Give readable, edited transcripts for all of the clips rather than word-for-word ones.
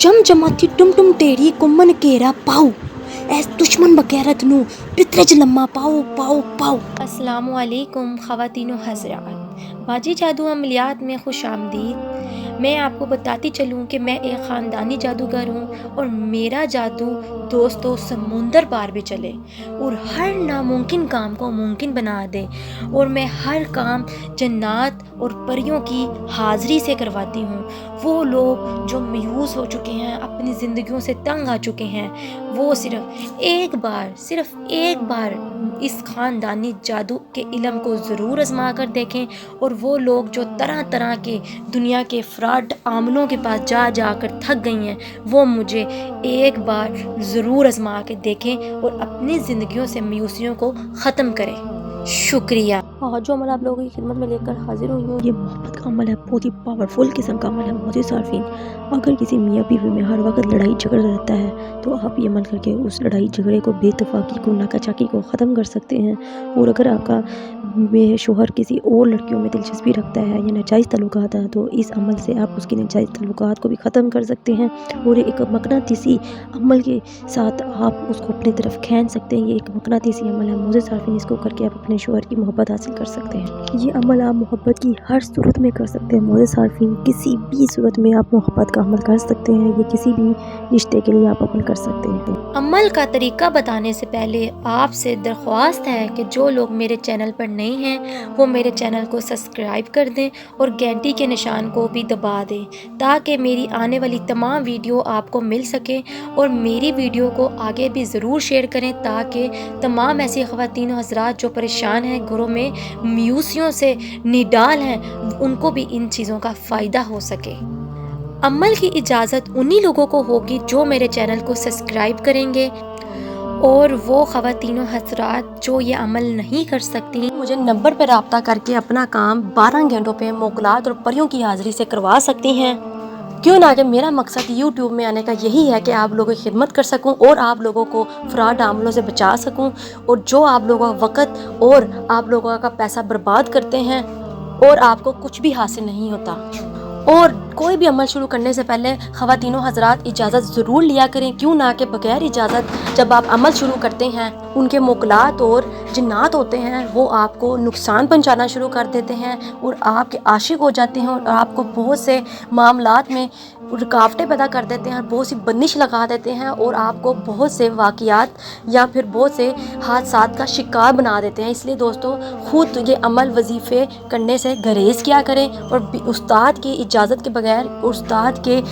जम जमाती टुम टुम टेढ़ी कुम्मन केरा पाऊ ऐस दुश्मन बगैरत नू पितरज लम्मा पाओ पाओ पाओ। अस्सलामु अलैकुम ख़वातीनो हज़रात, बाजी जादू अमलियात में खुश आमदीद। मैं आपको बताती चलूँ कि मैं एक ख़ानदानी जादूगर हूँ और मेरा जादू दोस्तों समुंदर पार भी चले और हर नामुमकिन काम को मुमकिन बना दे। और मैं हर काम जन्नात और परियों की हाज़िरी से करवाती हूँ। वो लोग जो मायूस हो चुके हैं, अपनी ज़िंदगियों से तंग आ चुके हैं, वो सिर्फ़ एक बार इस ख़ानदानी जादू के इल्म को ज़रूर आज़मा कर देखें। और वो लोग जो तरह तरह के दुनिया के फ्रॉड आमलों के पास जा कर थक गई हैं, वो मुझे एक बार ज़रूर आज़मा के देखें और अपनी ज़िंदगियों से मायूसियों को ख़त्म करें। शुक्रिया। आज जो अमल आप लोगों की खिदमत में लेकर हाजिर हुई हूँ, ये मोहब्बत का अमल है, बहुत ही पावरफुल किस्म का अमल है। मोहतरम सार्फिन, अगर किसी मियाँ बीवी में हर वक्त लड़ाई झगड़ा रहता है तो आप ये अमल करके उस लड़ाई झगड़े को, बेतफाकी को, नाकाचाकी को ख़त्म कर सकते हैं। और अगर आपका शोहर किसी और लड़कियों में दिलचस्पी रखता है या नाजायज़ ताल्लुकात है तो इस अमल से आप उसकी नाजायज़ ताल्लुकात को भी ख़त्म कर सकते हैं। और एक मकनातीसी अमल के साथ आप उसको अपनी तरफ खींच सकते हैं। ये एक मकनातीसी अमल है। मोहतरम सार्फिन, इसको करके आप अपने शोहर की मोहब्बत हासिल कर सकते हैं। ये अमल आप मोहब्बत की हर सूरत में कर सकते हैं। मोहतरम सार्फिन, किसी भी सूरत में आप मोहब्बत का अमल कर सकते हैं। ये किसी भी रिश्ते के लिए आप अमल कर सकते हैं। अमल का तरीका बताने से पहले आपसे दरख्वास्त है कि जो लोग मेरे चैनल पर नए हैं वो मेरे चैनल को सब्सक्राइब कर दें और घंटी के निशान को भी दबा दें ताकि मेरी आने वाली तमाम वीडियो आपको मिल सके। और मेरी वीडियो को आगे भी ज़रूर शेयर करें ताकि तमाम ऐसी ख़वातीन हज़रात जो परेशान हैं, घरों में मायूसियों से निडाल हैं, उनको भी इन चीज़ों का फ़ायदा हो सके। अमल की इजाज़त उन्हीं लोगों को होगी जो मेरे चैनल को सब्सक्राइब करेंगे। और वो ख़वातीनों हज़रात जो ये अमल नहीं कर सकती, मुझे नंबर पर रब्ता करके अपना काम 12 घंटों पे मोकलात और परियों की हाज़िरी से करवा सकती हैं। क्यों ना, कि मेरा मकसद यूट्यूब में आने का यही है कि आप लोगों की खिदमत कर सकूं और आप लोगों को फ्रॉड आमलों से बचा सकूं। और जो आप लोगों का वक़्त और आप लोगों का पैसा बर्बाद करते हैं और आपको कुछ भी हासिल नहीं होता। और कोई भी अमल शुरू करने से पहले ख़वातीनों हज़रात इजाज़त ज़रूर लिया करें। क्यों ना, कि बग़ैर इजाज़त जब आप अमल शुरू करते हैं, उनके मुकलात और जिन्नात होते हैं, वो आपको नुकसान पहुंचाना शुरू कर देते हैं और आपके आशिक हो जाते हैं और आपको बहुत से मामलात में रुकावटें पैदा कर देते हैं, बहुत सी बंदिश लगा देते हैं और आपको बहुत से वाक़ियात या फिर बहुत से हादसात का शिकार बना देते हैं। इसलिए दोस्तों, ख़ुद ये अमल वजीफ़े करने से गुरेज़ किया करें और उस्ताद की इजाज़त के बगैर, उस्ताद के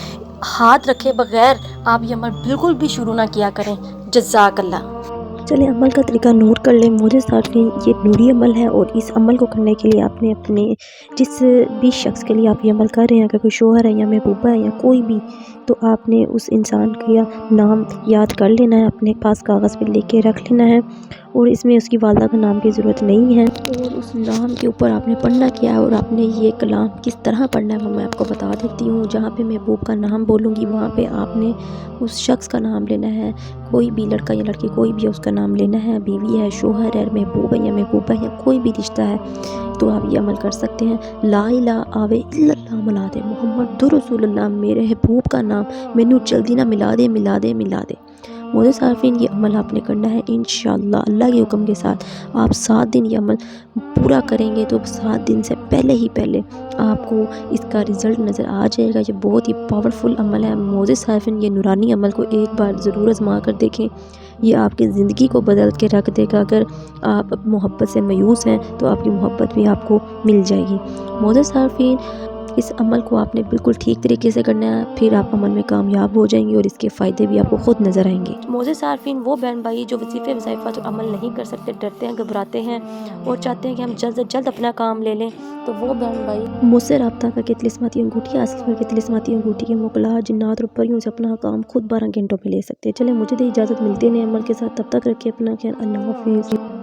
हाथ रखे बगैर आप ये अमल बिल्कुल भी शुरू ना किया करें। जज़ाकल्लाह। चलिए अमल का तरीका नोट कर लें। मोहतरम सार्फिन, ये नूरी अमल है और इस अमल को करने के लिए आपने अपने जिस भी शख्स के लिए आप ये अमल कर रहे हैं, अगर कोई शोहर है या महबूबा है या कोई भी, तो आपने उस इंसान का नाम याद कर लेना है, अपने पास कागज़ पे लेके रख लेना है। और इसमें उसकी वालदा का नाम की ज़रूरत नहीं है। और उस नाम के ऊपर आपने पढ़ना क्या है और आपने ये कलाम किस तरह पढ़ना है वो मैं आपको बता देती हूँ। जहाँ पे महबूब का नाम बोलूँगी वहाँ पे आपने उस शख्स का नाम लेना है। कोई भी लड़का या लड़की कोई भी है, उसका नाम लेना है। बीवी है, शोहर है, महबूब है या महबूबा है या कोई भी रिश्ता है, तो आप ये अमल कर सकते हैं। ला इलाहा आवे इल्लल्लाह मिला दे, मुहम्मदुर रसूलुल्लाह, मेरे महबूब का नाम मैनू जल्दी ना मिला दे, मिला दे, मिला दे। मोहतरम सार्फिन, ये अमल आपने करना है इंशाअल्लाह अल्लाह के हुक्म के साथ। आप 7 दिन ये अमल पूरा करेंगे तो 7 दिन से पहले आपको इसका रिज़ल्ट नज़र आ जाएगा। ये बहुत ही पावरफुल अमल है। मोहतरम सार्फिन, ये नूरानी अमल को एक बार ज़रूर आज़मा कर देखें। ये आपकी ज़िंदगी को बदल के रख देगा। अगर आप मोहब्बत से मायूस हैं तो आपकी मोहब्बत भी आपको मिल जाएगी। मोहतरम सार्फिन, इस अमल को आपने बिल्कुल ठीक तरीके से करना है, फिर आप अमल में कामयाब हो जाएंगे और इसके फ़ायदे भी आपको खुद नज़र आएंगे। मोहतरम सार्फिन, वो बहन भाई जो वजीफ़े वज़ाइफ़ा जो अमल नहीं कर सकते, डरते हैं, घबराते हैं और चाहते हैं कि हम जल्द से जल्द अपना काम ले लें, तो वो बहन भाई मुझसे रब्ता करके तिलिस्माती अंगूठी हासिल करके तिलिस्माती अंगूठी के मुकलात, जिन्नात और परियों से अपना काम खुद 12 घंटों में ले सकते हैं। चले मुझे तो इजाज़त मिलती नहीं अमल के साथ। तब तक रखिए अपना ख्याल। अल्लाह हाफ़िज़।